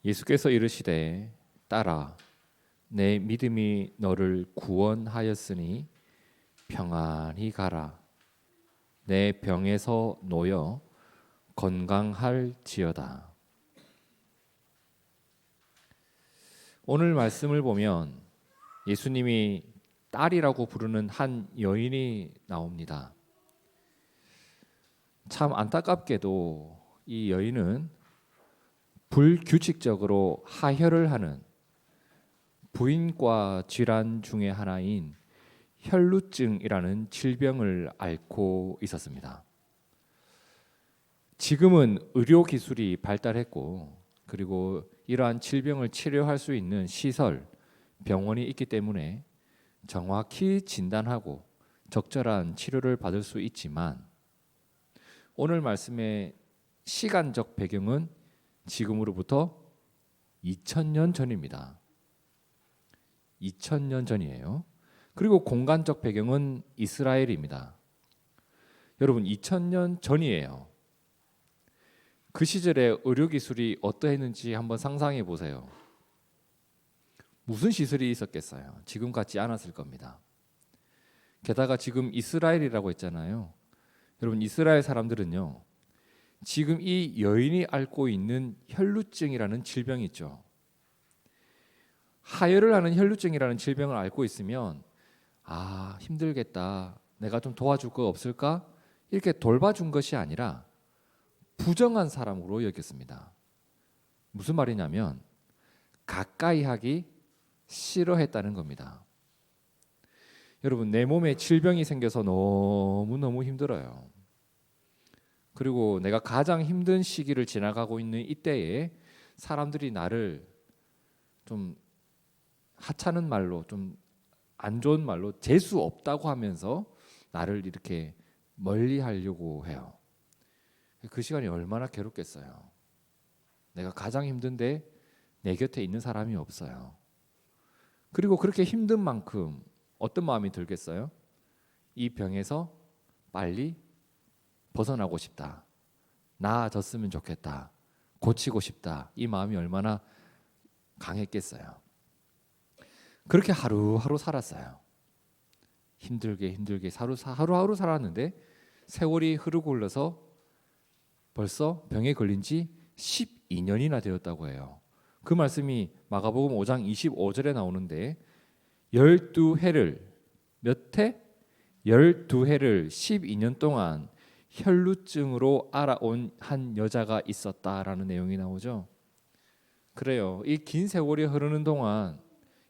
예수께서 이르시되 딸아 내 믿음이 너를 구원하였으니 평안히 가라. 내 병에서 놓여 건강할지어다. 오늘 말씀을 보면 예수님이 딸이라고 부르는 한 여인이 나옵니다. 참 안타깝게도 이 여인은 불규칙적으로 하혈을 하는 부인과 질환 중에 하나인 혈루증이라는 질병을 앓고 있었습니다. 지금은 의료 기술이 발달했고 그리고 이러한 질병을 치료할 수 있는 시설, 병원이 있기 때문에 정확히 진단하고 적절한 치료를 받을 수 있지만 오늘 말씀의 시간적 배경은 지금으로부터 2000년 전입니다. 2000년 전이에요. 그리고 공간적 배경은 이스라엘입니다. 여러분 2000년 전이에요. 그 시절에 의료기술이 어떠했는지 한번 상상해 보세요. 무슨 시설이 있었겠어요? 지금 같지 않았을 겁니다. 게다가 지금 이스라엘이라고 했잖아요. 여러분 이스라엘 사람들은요. 지금 이 여인이 앓고 있는 혈루증이라는 질병이 있죠. 하혈을 하는 혈루증이라는 질병을 앓고 있으면 힘들겠다. 내가 좀 도와줄 거 없을까? 이렇게 돌봐준 것이 아니라 부정한 사람으로 여겼습니다. 무슨 말이냐면 가까이 하기 싫어했다는 겁니다. 여러분 내 몸에 질병이 생겨서 너무너무 힘들어요. 그리고 내가 가장 힘든 시기를 지나가고 있는 이때에 사람들이 나를 좀 하찮은 말로 좀 안 좋은 말로 재수 없다고 하면서 나를 이렇게 멀리 하려고 해요. 그 시간이 얼마나 괴롭겠어요. 내가 가장 힘든데 내 곁에 있는 사람이 없어요. 그리고 그렇게 힘든 만큼 어떤 마음이 들겠어요? 이 병에서 빨리 벗어나고 싶다. 나아졌으면 좋겠다. 고치고 싶다. 이 마음이 얼마나 강했겠어요. 그렇게 하루하루 살았어요. 힘들게 하루하루 살았는데 세월이 흐르고 흘러서 벌써 병에 걸린 지 12년이나 되었다고 해요. 그 말씀이 마가복음 5장 25절에 나오는데 12해를 몇 해? 12해를 12년 동안 혈루증으로 알아온 한 여자가 있었다라는 내용이 나오죠. 그래요. 이 긴 세월이 흐르는 동안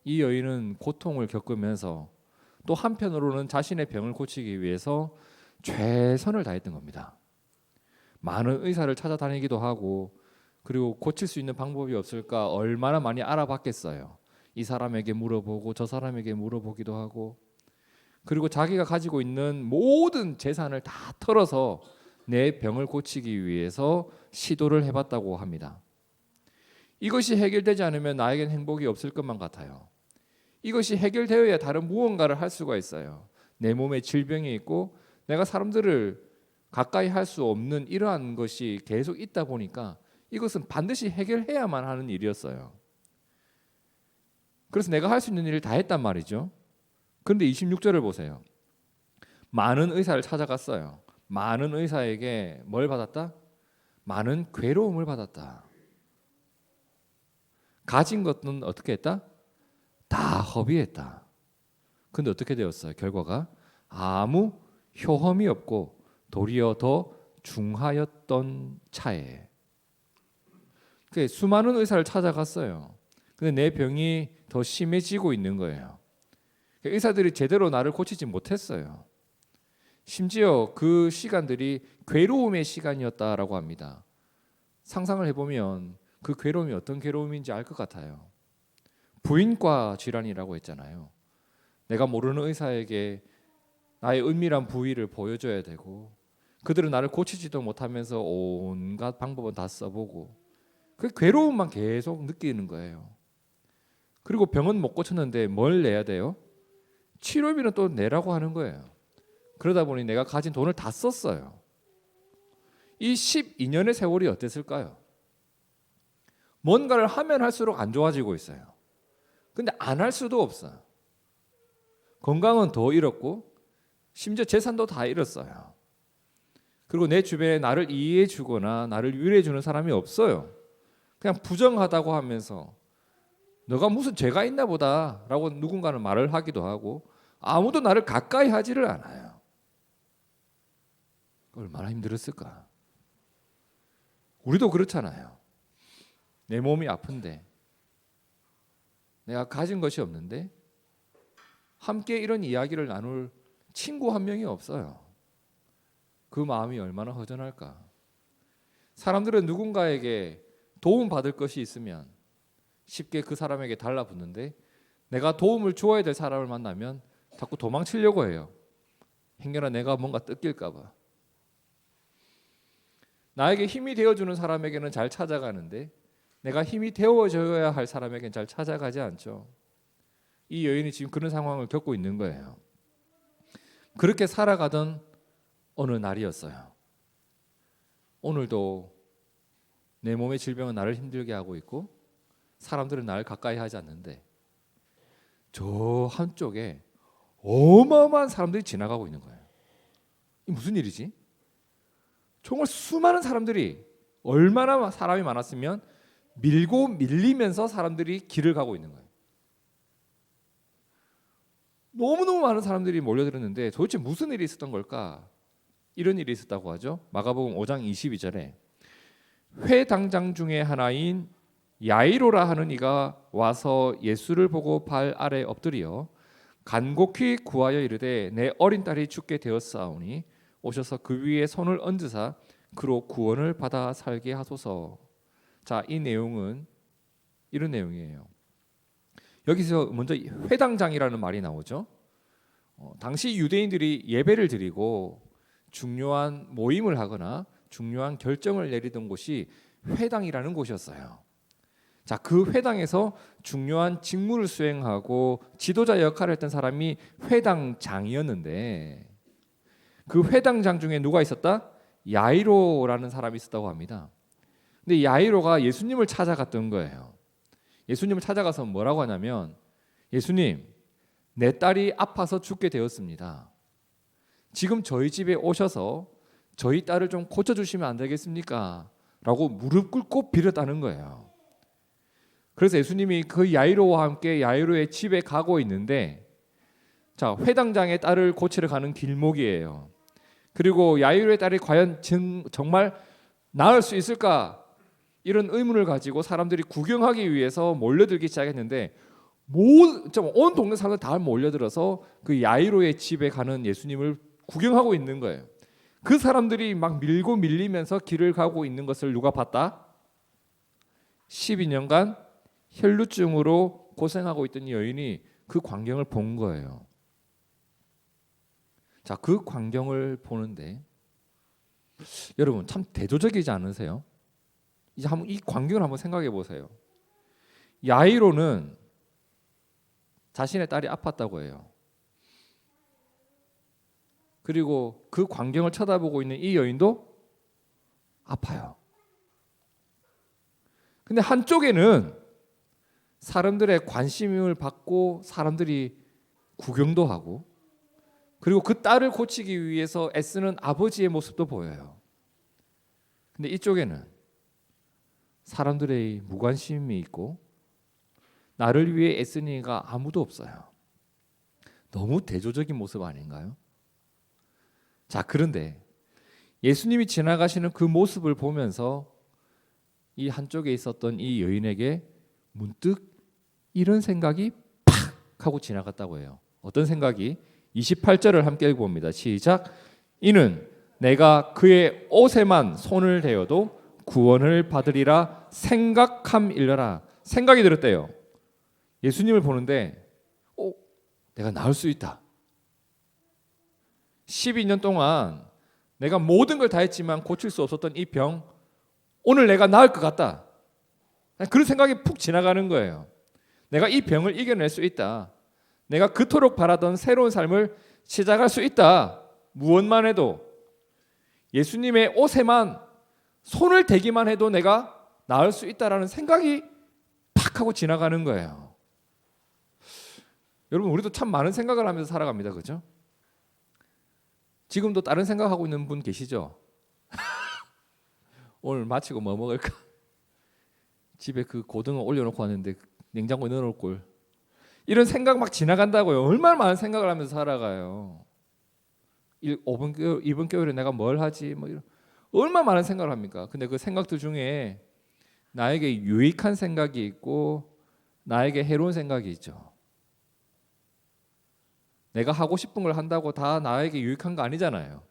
이 여인은 고통을 겪으면서 또 한편으로는 자신의 병을 고치기 위해서 최선을 다했던 겁니다. 많은 의사를 찾아다니기도 하고 그리고 고칠 수 있는 방법이 없을까 얼마나 많이 알아봤겠어요. 이 사람에게 물어보고 저 사람에게 물어보기도 하고 그리고 자기가 가지고 있는 모든 재산을 다 털어서 내 병을 고치기 위해서 시도를 해봤다고 합니다. 이것이 해결되지 않으면 나에겐 행복이 없을 것만 같아요. 이것이 해결되어야 다른 무언가를 할 수가 있어요. 내 몸에 질병이 있고 내가 사람들을 가까이 할 수 없는 이러한 것이 계속 있다 보니까 이것은 반드시 해결해야만 하는 일이었어요. 그래서 내가 할 수 있는 일을 다 했단 말이죠. 그런데 26절을 보세요. 많은 의사를 찾아갔어요. 많은 의사에게 뭘 받았다? 많은 괴로움을 받았다. 가진 것은 어떻게 했다? 다 허비했다. 근데 어떻게 되었어요? 결과가 아무 효험이 없고 도리어 더 중하였던 차에. 수많은 의사를 찾아갔어요. 근데 내 병이 더 심해지고 있는 거예요. 의사들이 제대로 나를 고치지 못했어요. 심지어 그 시간들이 괴로움의 시간이었다라고 합니다. 상상을 해보면 그 괴로움이 어떤 괴로움인지 알 것 같아요. 부인과 질환이라고 했잖아요. 내가 모르는 의사에게 나의 은밀한 부위를 보여줘야 되고 그들은 나를 고치지도 못하면서 온갖 방법은 다 써보고 그 괴로움만 계속 느끼는 거예요. 그리고 병은 못 고쳤는데 뭘 내야 돼요? 치료비는 또 내라고 하는 거예요. 그러다 보니 내가 가진 돈을 다 썼어요. 이 12년의 세월이 어땠을까요? 뭔가를 하면 할수록 안 좋아지고 있어요. 근데 안 할 수도 없어요. 건강은 더 잃었고 심지어 재산도 다 잃었어요. 그리고 내 주변에 나를 이해해 주거나 나를 위로해 주는 사람이 없어요. 그냥 부정하다고 하면서 너가 무슨 죄가 있나 보다라고 누군가는 말을 하기도 하고 아무도 나를 가까이 하지를 않아요. 얼마나 힘들었을까? 우리도 그렇잖아요. 내 몸이 아픈데 내가 가진 것이 없는데 함께 이런 이야기를 나눌 친구 한 명이 없어요. 그 마음이 얼마나 허전할까? 사람들은 누군가에게 도움받을 것이 있으면 쉽게 그 사람에게 달라붙는데 내가 도움을 주어야 될 사람을 만나면 자꾸 도망치려고 해요. 행여나 내가 뭔가 뜯길까 봐. 나에게 힘이 되어주는 사람에게는 잘 찾아가는데 내가 힘이 되어줘야 할 사람에게는 잘 찾아가지 않죠. 이 여인이 지금 그런 상황을 겪고 있는 거예요. 그렇게 살아가던 어느 날이었어요. 오늘도 내 몸의 질병은 나를 힘들게 하고 있고 사람들은 나를 가까이 하지 않는데 저 한쪽에 어마어마한 사람들이 지나가고 있는 거예요. 이 무슨 일이지? 정말 수많은 사람들이 얼마나 사람이 많았으면 밀고 밀리면서 사람들이 길을 가고 있는 거예요. 너무너무 많은 사람들이 몰려들었는데 도대체 무슨 일이 있었던 걸까? 이런 일이 있었다고 하죠. 마가복음 5장 22절에 회당장 중에 하나인 야이로라 하는 이가 와서 예수를 보고 발 아래 엎드려 간곡히 구하여 이르되 내 어린 딸이 죽게 되었사오니 오셔서 그 위에 손을 얹으사 그로 구원을 받아 살게 하소서. 자, 이 내용은 이런 내용이에요. 여기서 먼저 회당장이라는 말이 나오죠. 당시 유대인들이 예배를 드리고 중요한 모임을 하거나 중요한 결정을 내리던 곳이 회당이라는 곳이었어요. 자, 그 회당에서 중요한 직무를 수행하고 지도자 역할을 했던 사람이 회당장이었는데 그 회당장 중에 누가 있었다? 야이로라는 사람이 있었다고 합니다. 근데 야이로가 예수님을 찾아갔던 거예요. 예수님을 찾아가서 뭐라고 하냐면 예수님, 내 딸이 아파서 죽게 되었습니다. 지금 저희 집에 오셔서 저희 딸을 좀 고쳐주시면 안 되겠습니까? 라고 무릎 꿇고 빌었다는 거예요. 그래서 예수님이 그 야이로와 함께 야이로의 집에 가고 있는데 자, 회당장의 딸을 고치러 가는 길목이에요. 그리고 야이로의 딸이 과연 정말 나을 수 있을까? 이런 의문을 가지고 사람들이 구경하기 위해서 몰려들기 시작했는데 온 동네 사람들 다 몰려들어서 그 야이로의 집에 가는 예수님을 구경하고 있는 거예요. 그 사람들이 막 밀고 밀리면서 길을 가고 있는 것을 누가 봤다? 12년간 혈루증으로 고생하고 있던 여인이 그 광경을 본 거예요. 자, 그 광경을 보는데 여러분 참 대조적이지 않으세요? 이제 한번 이 광경을 한번 생각해 보세요. 야이로는 자신의 딸이 아팠다고 해요. 그리고 그 광경을 쳐다보고 있는 이 여인도 아파요. 근데 한쪽에는 사람들의 관심을 받고 사람들이 구경도 하고 그리고 그 딸을 고치기 위해서 애쓰는 아버지의 모습도 보여요. 근데 이쪽에는 사람들의 무관심이 있고 나를 위해 애쓰는 이가 아무도 없어요. 너무 대조적인 모습 아닌가요? 자, 그런데 예수님이 지나가시는 그 모습을 보면서 이 한쪽에 있었던 이 여인에게 문득 이런 생각이 팍 하고 지나갔다고 해요. 어떤 생각이? 28절을 함께 읽어봅니다. 시작. 이는 내가 그의 옷에만 손을 대어도 구원을 받으리라 생각함일러라. 생각이 들었대요. 예수님을 보는데 내가 나을 수 있다. 12년 동안 내가 모든 걸 다 했지만 고칠 수 없었던 이 병, 오늘 내가 나을 것 같다. 그런 생각이 푹 지나가는 거예요. 내가 이 병을 이겨낼 수 있다. 내가 그토록 바라던 새로운 삶을 시작할 수 있다. 무엇만 해도 예수님의 옷에만 손을 대기만 해도 내가 나을 수 있다라는 생각이 팍 하고 지나가는 거예요. 여러분, 우리도 참 많은 생각을 하면서 살아갑니다. 그죠? 지금도 다른 생각하고 있는 분 계시죠? 오늘 마치고 뭐 먹을까? 집에 그 고등어 올려놓고 왔는데 냉장고에 넣어놓을 걸. 이런 생각 막 지나간다고요. 얼마나 많은 생각을 하면서 살아가요. 5번 겨울에 내가 뭘 하지? 뭐 이런 얼마나 많은 생각을 합니까? 근데 그 생각들 중에 나에게 유익한 생각이 있고 나에게 해로운 생각이 있죠. 내가 하고 싶은 걸 한다고 다 나에게 유익한 거 아니잖아요.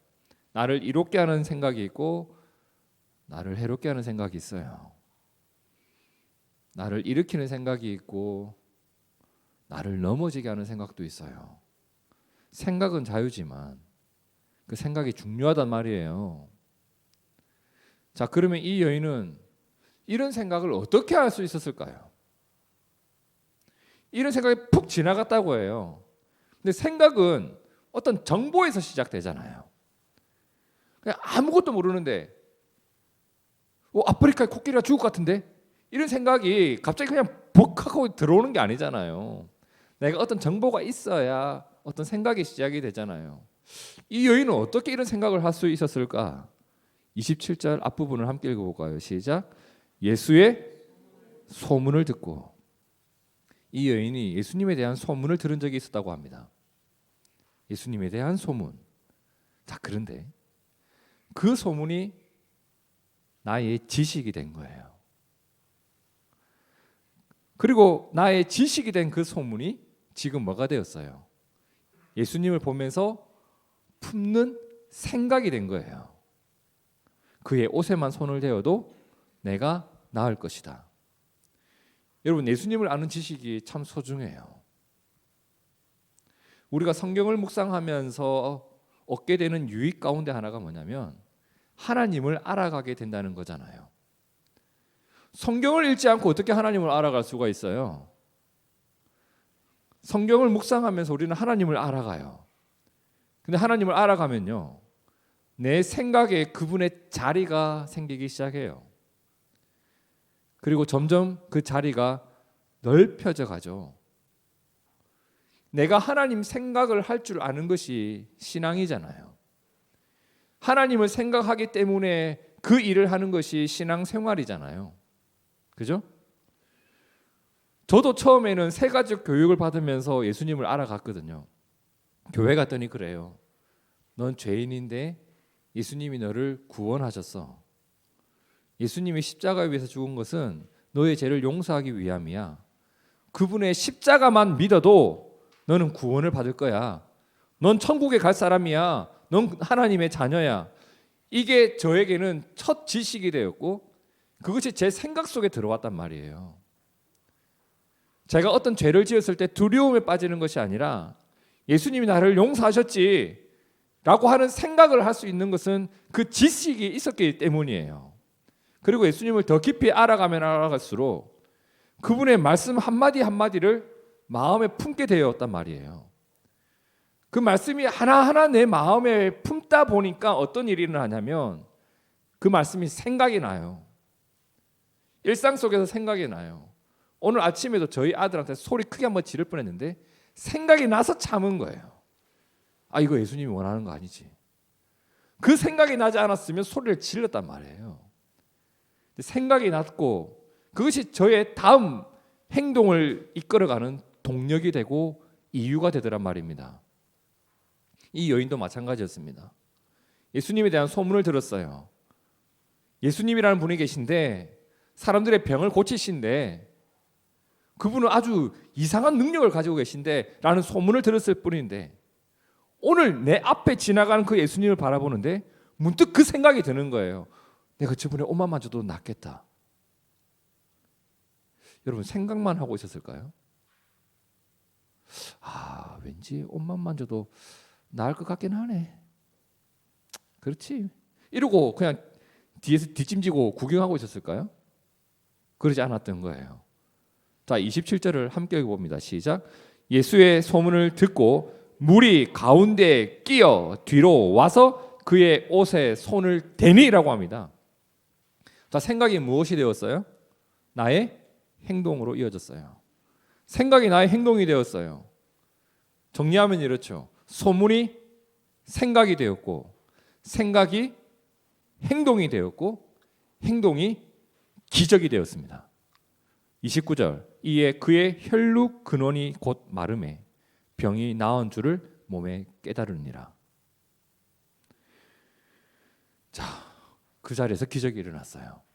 나를 이롭게 하는 생각이 있고 나를 해롭게 하는 생각이 있어요. 나를 일으키는 생각이 있고 나를 넘어지게 하는 생각도 있어요. 생각은 자유지만 그 생각이 중요하단 말이에요. 자, 그러면 이 여인은 이런 생각을 어떻게 할 수 있었을까요? 이런 생각이 푹 지나갔다고 해요. 근데 생각은 어떤 정보에서 시작되잖아요. 그냥 아무것도 모르는데 아프리카에 코끼리가 죽을 것 같은데? 이런 생각이 갑자기 그냥 벅하고 들어오는 게 아니잖아요. 내가 어떤 정보가 있어야 어떤 생각이 시작이 되잖아요. 이 여인은 어떻게 이런 생각을 할 수 있었을까? 27절 앞부분을 함께 읽어볼까요? 시작. 예수의 소문을 듣고. 이 여인이 예수님에 대한 소문을 들은 적이 있었다고 합니다. 예수님에 대한 소문. 자, 그런데 그 소문이 나의 지식이 된 거예요. 그리고 나의 지식이 된 그 소문이 지금 뭐가 되었어요? 예수님을 보면서 품는 생각이 된 거예요. 그의 옷에만 손을 대어도 내가 나을 것이다. 여러분, 예수님을 아는 지식이 참 소중해요. 우리가 성경을 묵상하면서 얻게 되는 유익 가운데 하나가 뭐냐면 하나님을 알아가게 된다는 거잖아요. 성경을 읽지 않고 어떻게 하나님을 알아갈 수가 있어요? 성경을 묵상하면서 우리는 하나님을 알아가요. 근데 하나님을 알아가면요, 내 생각에 그분의 자리가 생기기 시작해요. 그리고 점점 그 자리가 넓혀져 가죠. 내가 하나님 생각을 할 줄 아는 것이 신앙이잖아요. 하나님을 생각하기 때문에 그 일을 하는 것이 신앙생활이잖아요. 그죠? 저도 처음에는 세가족 교육을 받으면서 예수님을 알아갔거든요. 교회 갔더니 그래요. 넌 죄인인데 예수님이 너를 구원하셨어. 예수님이 십자가에 위해서 죽은 것은 너의 죄를 용서하기 위함이야. 그분의 십자가만 믿어도 너는 구원을 받을 거야. 넌 천국에 갈 사람이야. 넌 하나님의 자녀야. 이게 저에게는 첫 지식이 되었고 그것이 제 생각 속에 들어왔단 말이에요. 제가 어떤 죄를 지었을 때 두려움에 빠지는 것이 아니라 예수님이 나를 용서하셨지 라고 하는 생각을 할 수 있는 것은 그 지식이 있었기 때문이에요. 그리고 예수님을 더 깊이 알아가면 알아갈수록 그분의 말씀 한마디 한마디를 마음에 품게 되었단 말이에요. 그 말씀이 하나하나 내 마음에 품다 보니까 어떤 일이 일어나냐면 그 말씀이 생각이 나요. 일상 속에서 생각이 나요. 오늘 아침에도 저희 아들한테 소리 크게 한번 지를 뻔했는데 생각이 나서 참은 거예요. 아, 이거 예수님이 원하는 거 아니지. 그 생각이 나지 않았으면 소리를 질렀단 말이에요. 생각이 났고 그것이 저의 다음 행동을 이끌어가는 동력이 되고 이유가 되더란 말입니다. 이 여인도 마찬가지였습니다. 예수님에 대한 소문을 들었어요. 예수님이라는 분이 계신데 사람들의 병을 고치신데 그분은 아주 이상한 능력을 가지고 계신데 라는 소문을 들었을 뿐인데 오늘 내 앞에 지나가는 그 예수님을 바라보는데 문득 그 생각이 드는 거예요. 내가 저분의 옷만 만져도 낫겠다. 여러분, 생각만 하고 있었을까요? 아, 왠지 옷만 만져도 나을 것 같긴 하네. 그렇지. 이러고 그냥 뒤에서 뒷짐지고 구경하고 있었을까요? 그러지 않았던 거예요. 자, 27절을 함께 읽어봅니다. 시작. 예수의 소문을 듣고 물이 가운데에 끼어 뒤로 와서 그의 옷에 손을 대니라고 합니다. 자, 생각이 무엇이 되었어요? 나의 행동으로 이어졌어요. 생각이 나의 행동이 되었어요. 정리하면 이렇죠. 소문이 생각이 되었고, 생각이 행동이 되었고, 행동이 기적이 되었습니다. 29절, 이에 그의 혈육 근원이 곧 마름에 병이 나은 줄을 몸에 깨달으니라. 자, 그 자리에서 기적이 일어났어요.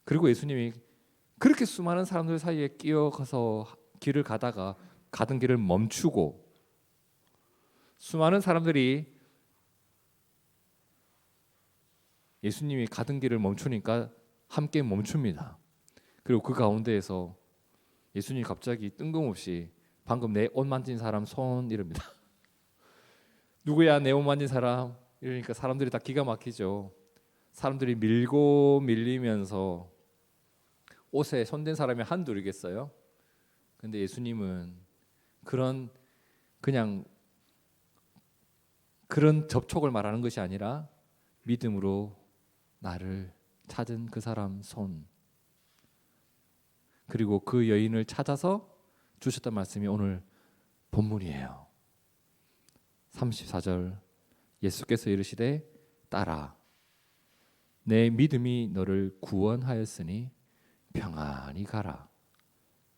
그리고 예수님이 그렇게 수많은 사람들 사이에 끼어가서 길을 가다가 가던 길을 멈추고, 수많은 사람들이 예수님이 가던 길을 멈추니까 함께 멈춥니다. 그리고 그 가운데에서 예수님이 갑자기 뜬금없이 방금 내 옷 만진 사람 손 이럽니다. 누구야 내 옷 만진 사람? 이러니까 사람들이 다 기가 막히죠. 사람들이 밀고 밀리면서 옷에 손댄 사람이 한둘이겠어요? 근데 예수님은 그냥 그런 접촉을 말하는 것이 아니라 믿음으로 나를 찾은 그 사람 손, 그리고 그 여인을 찾아서 주셨던 말씀이 오늘 본문이에요. 34절, 예수께서 이르시되 따라 내 믿음이 너를 구원하였으니 평안히 가라.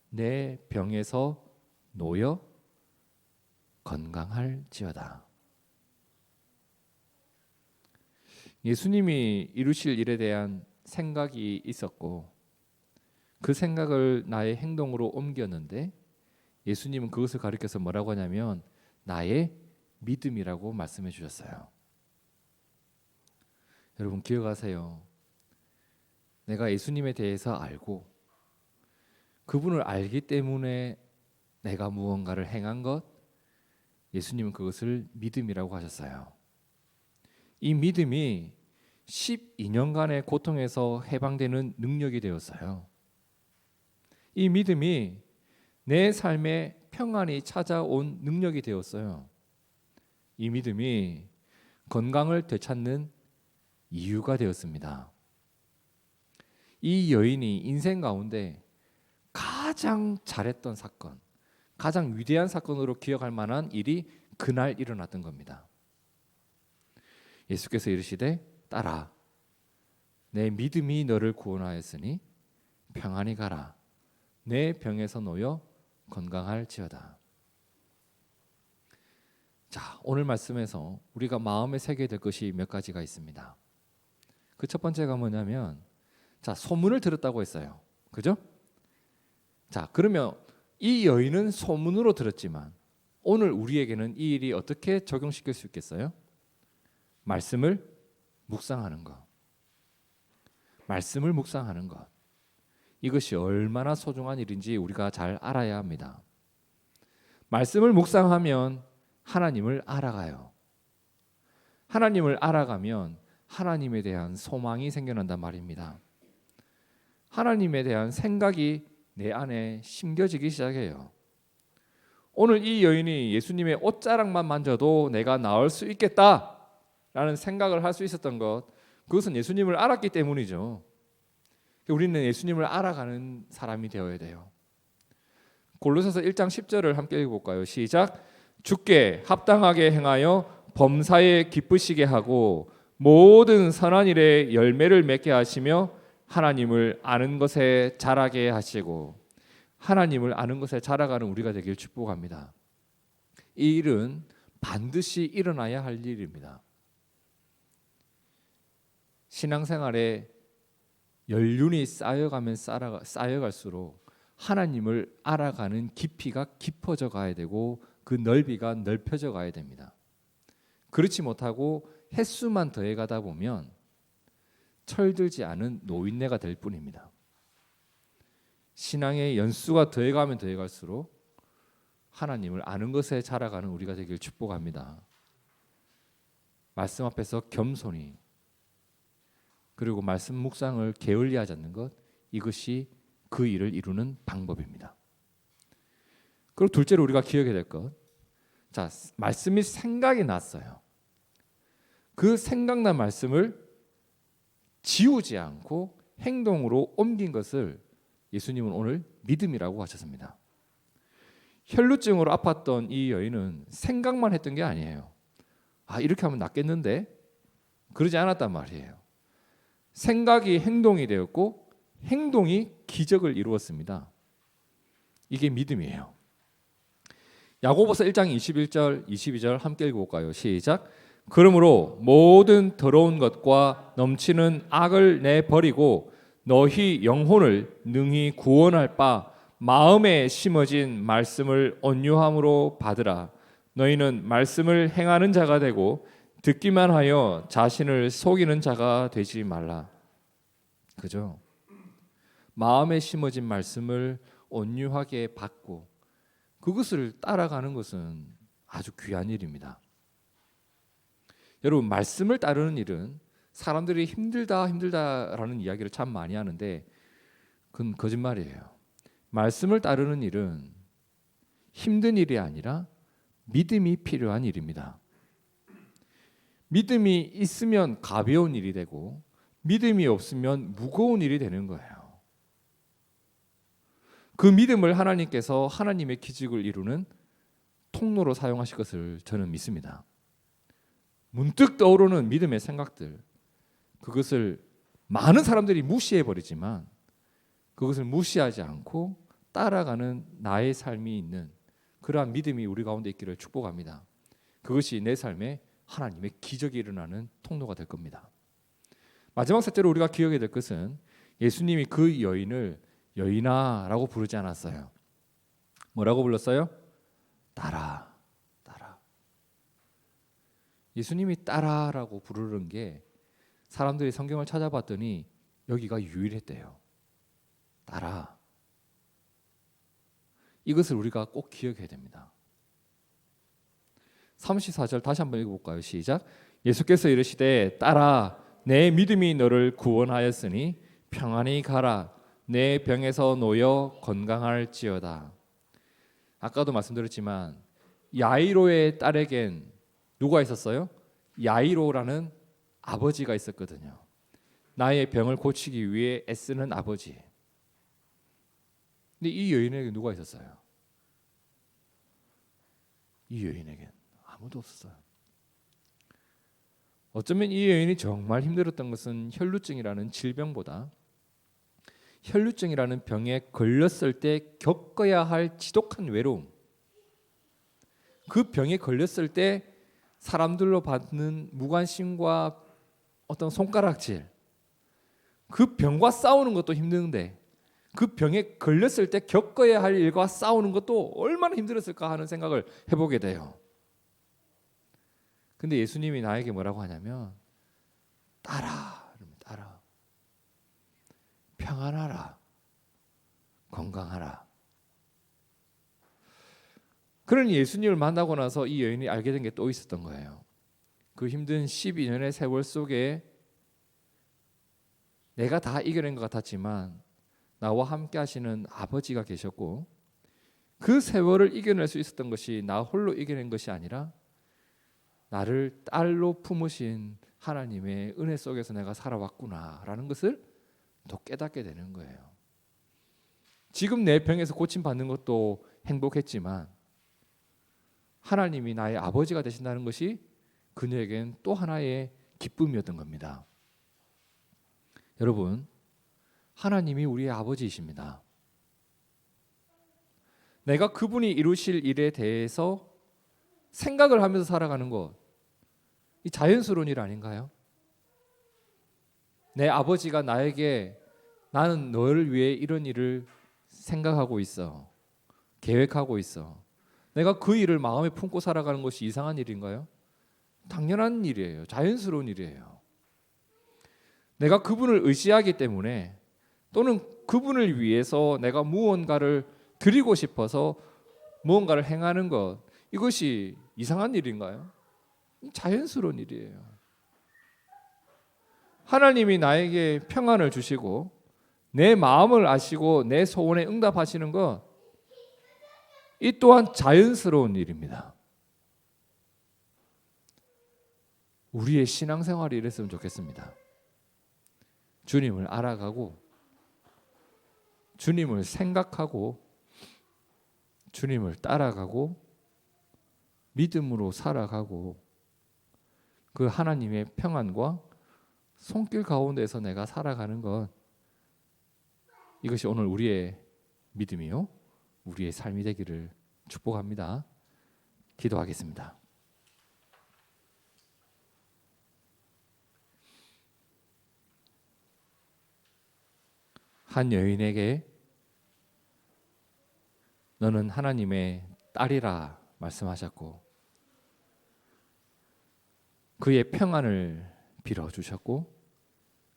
내 병에서 놓여 건강할지어다. 예수님이 이루실 일에 대한 생각이 있었고, 그 생각을 나의 행동으로 옮겼는데, 예수님은 그것을 가리켜서 뭐라고 하냐면 나의 믿음이라고 말씀해 주셨어요. 여러분 기억하세요. 내가 예수님에 대해서 알고 그분을 알기 때문에 내가 무언가를 행한 것, 예수님은 그것을 믿음이라고 하셨어요. 이 믿음이 12년간의 고통에서 해방되는 능력이 되었어요. 이 믿음이 내 삶에 평안이 찾아온 능력이 되었어요. 이 믿음이 건강을 되찾는 이유가 되었습니다. 이 여인이 인생 가운데 가장 잘했던 사건, 가장 위대한 사건으로 기억할 만한 일이 그날 일어났던 겁니다. 예수께서 이르시되 따라 내 믿음이 너를 구원하였으니 평안히 가라. 내 병에서 놓여 건강할지어다. 자, 오늘 말씀에서 우리가 마음에 새겨야 될 것이 몇 가지가 있습니다. 그 첫 번째가 뭐냐면, 자, 소문을 들었다고 했어요. 그죠? 자, 그러면 이 여인은 소문으로 들었지만 오늘 우리에게는 이 일이 어떻게 적용시킬 수 있겠어요? 말씀을 묵상하는 것. 말씀을 묵상하는 것. 이것이 얼마나 소중한 일인지 우리가 잘 알아야 합니다. 말씀을 묵상하면 하나님을 알아가요. 하나님을 알아가면 하나님에 대한 소망이 생겨난단 말입니다. 하나님에 대한 생각이 내 안에 심겨지기 시작해요. 오늘 이 여인이 예수님의 옷자락만 만져도 내가 나을 수 있겠다라는 생각을 할 수 있었던 것, 그것은 예수님을 알았기 때문이죠. 우리는 예수님을 알아가는 사람이 되어야 돼요. 골로새서 1장 10절을 함께 읽어볼까요? 시작. 주께 합당하게 행하여 범사에 기쁘시게 하고 모든 선한 일에 열매를 맺게 하시며 하나님을 아는 것에 자라게 하시고. 하나님을 아는 것에 자라가는 우리가 되길 축복합니다. 이 일은 반드시 일어나야 할 일입니다. 신앙생활에 연륜이 쌓여갈수록 하나님을 알아가는 깊이가 깊어져 가야 되고 그 넓이가 넓혀져 가야 됩니다. 그렇지 못하고 횟수만 더해가다 보면 철들지 않은 노인네가 될 뿐입니다. 신앙의 연수가 더해가면 더해갈수록 하나님을 아는 것에 자라가는 우리가 되길 축복합니다. 말씀 앞에서 겸손히, 그리고 말씀 묵상을 게을리하지 않는 것, 이것이 그 일을 이루는 방법입니다. 그리고 둘째로 우리가 기억해야 될 것, 자, 말씀이 생각이 났어요. 그 생각난 말씀을 지우지 않고 행동으로 옮긴 것을 예수님은 오늘 믿음이라고 하셨습니다. 혈루증으로 아팠던 이 여인은 생각만 했던 게 아니에요. 이렇게 하면 낫겠는데? 그러지 않았단 말이에요. 생각이 행동이 되었고 행동이 기적을 이루었습니다. 이게 믿음이에요. 야고보서 1장 21절 22절 함께 읽어볼까요? 시작. 그러므로 모든 더러운 것과 넘치는 악을 내버리고 너희 영혼을 능히 구원할 바 마음에 심어진 말씀을 온유함으로 받으라. 너희는 말씀을 행하는 자가 되고 듣기만 하여 자신을 속이는 자가 되지 말라. 그죠? 마음에 심어진 말씀을 온유하게 받고 그것을 따라가는 것은 아주 귀한 일입니다. 여러분, 말씀을 따르는 일은 사람들이 힘들다라는 이야기를 참 많이 하는데 그건 거짓말이에요. 말씀을 따르는 일은 힘든 일이 아니라 믿음이 필요한 일입니다. 믿음이 있으면 가벼운 일이 되고 믿음이 없으면 무거운 일이 되는 거예요. 그 믿음을 하나님께서 하나님의 기적을 이루는 통로로 사용하실 것을 저는 믿습니다. 문득 떠오르는 믿음의 생각들, 그것을 많은 사람들이 무시해버리지만 그것을 무시하지 않고 따라가는 나의 삶이 있는 그러한 믿음이 우리 가운데 있기를 축복합니다. 그것이 내 삶에 하나님의 기적이 일어나는 통로가 될 겁니다. 마지막 셋째로 우리가 기억해야 될 것은 예수님이 그 여인을 여인아라고 부르지 않았어요. 뭐라고 불렀어요? 따라, 따라. 예수님이 따라라고 부르는 게 사람들이 성경을 찾아봤더니 여기가 유일했대요. 따라. 이것을 우리가 꼭 기억해야 됩니다. 34절 다시 한번 읽어볼까요? 시작. 예수께서 이르시되 따라 내 믿음이 너를 구원하였으니 평안히 가라. 내 병에서 놓여 건강할지어다. 아까도 말씀드렸지만 야이로의 딸에겐 누가 있었어요? 야이로라는 아버지가 있었거든요. 나의 병을 고치기 위해 애쓰는 아버지. 근데 이 여인에게 누가 있었어요? 이 여인에겐 아무도 없었어요. 어쩌면 이 여인이 정말 힘들었던 것은 혈루증이라는 질병보다 혈루증이라는 병에 걸렸을 때 겪어야 할 지독한 외로움, 그 병에 걸렸을 때 사람들로 받는 무관심과 어떤 손가락질, 그 병과 싸우는 것도 힘든데 그 병에 걸렸을 때 겪어야 할 일과 싸우는 것도 얼마나 힘들었을까 하는 생각을 해보게 돼요. 근데 예수님이 나에게 뭐라고 하냐면 따라, 따라. 평안하라. 건강하라. 그러니 예수님을 만나고 나서 이 여인이 알게 된 게 또 있었던 거예요. 그 힘든 12년의 세월 속에 내가 다 이겨낸 것 같았지만 나와 함께 하시는 아버지가 계셨고 그 세월을 이겨낼 수 있었던 것이 나 홀로 이겨낸 것이 아니라 나를 딸로 품으신 하나님의 은혜 속에서 내가 살아왔구나라는 것을 더 깨닫게 되는 거예요. 지금 내 병에서 고침받는 것도 행복했지만 하나님이 나의 아버지가 되신다는 것이 그녀에겐 또 하나의 기쁨이었던 겁니다. 여러분, 하나님이 우리의 아버지이십니다. 내가 그분이 이루실 일에 대해서 생각을 하면서 살아가는 것, 이 자연스러운 일 아닌가요? 내 아버지가 나에게 나는 너를 위해 이런 일을 생각하고 있어, 계획하고 있어. 내가 그 일을 마음에 품고 살아가는 것이 이상한 일인가요? 당연한 일이에요. 자연스러운 일이에요. 내가 그분을 의지하기 때문에 또는 그분을 위해서 내가 무언가를 드리고 싶어서 무언가를 행하는 것, 이것이 이상한 일인가요? 자연스러운 일이에요. 하나님이 나에게 평안을 주시고 내 마음을 아시고 내 소원에 응답하시는 것, 이 또한 자연스러운 일입니다. 우리의 신앙생활이 이랬으면 좋겠습니다. 주님을 알아가고 주님을 생각하고 주님을 따라가고 믿음으로 살아가고 그 하나님의 평안과 손길 가운데서 내가 살아가는 것, 이것이 오늘 우리의 믿음이요 우리의 삶이 되기를 축복합니다. 기도하겠습니다. 한 여인에게 너는 하나님의 딸이라 말씀하셨고 그의 평안을 빌어주셨고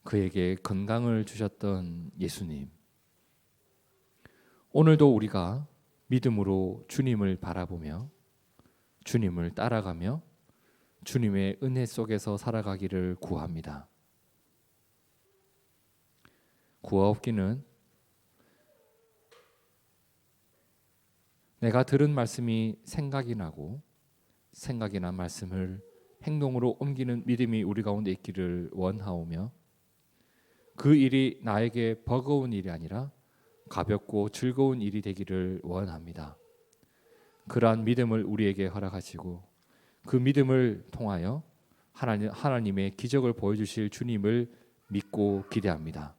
그에게 건강을 주셨던 예수님, 오늘도 우리가 믿음으로 주님을 바라보며 주님을 따라가며 주님의 은혜 속에서 살아가기를 구합니다. 구하옵기는 내가 들은 말씀이 생각이 나고 생각이 난 말씀을 행동으로 옮기는 믿음이 우리 가운데 있기를 원하오며 그 일이 나에게 버거운 일이 아니라 가볍고 즐거운 일이 되기를 원합니다. 그러한 믿음을 우리에게 허락하시고 그 믿음을 통하여 하나님의 기적을 보여주실 주님을 믿고 기대합니다.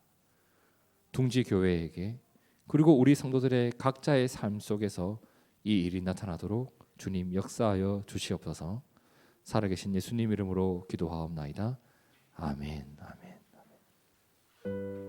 둥지 교회에게 그리고 우리 성도들의 각자의 삶 속에서 이 일이 나타나도록 주님 역사하여 주시옵소서. 살아계신 예수님 이름으로 기도하옵나이다. 아멘. 아멘.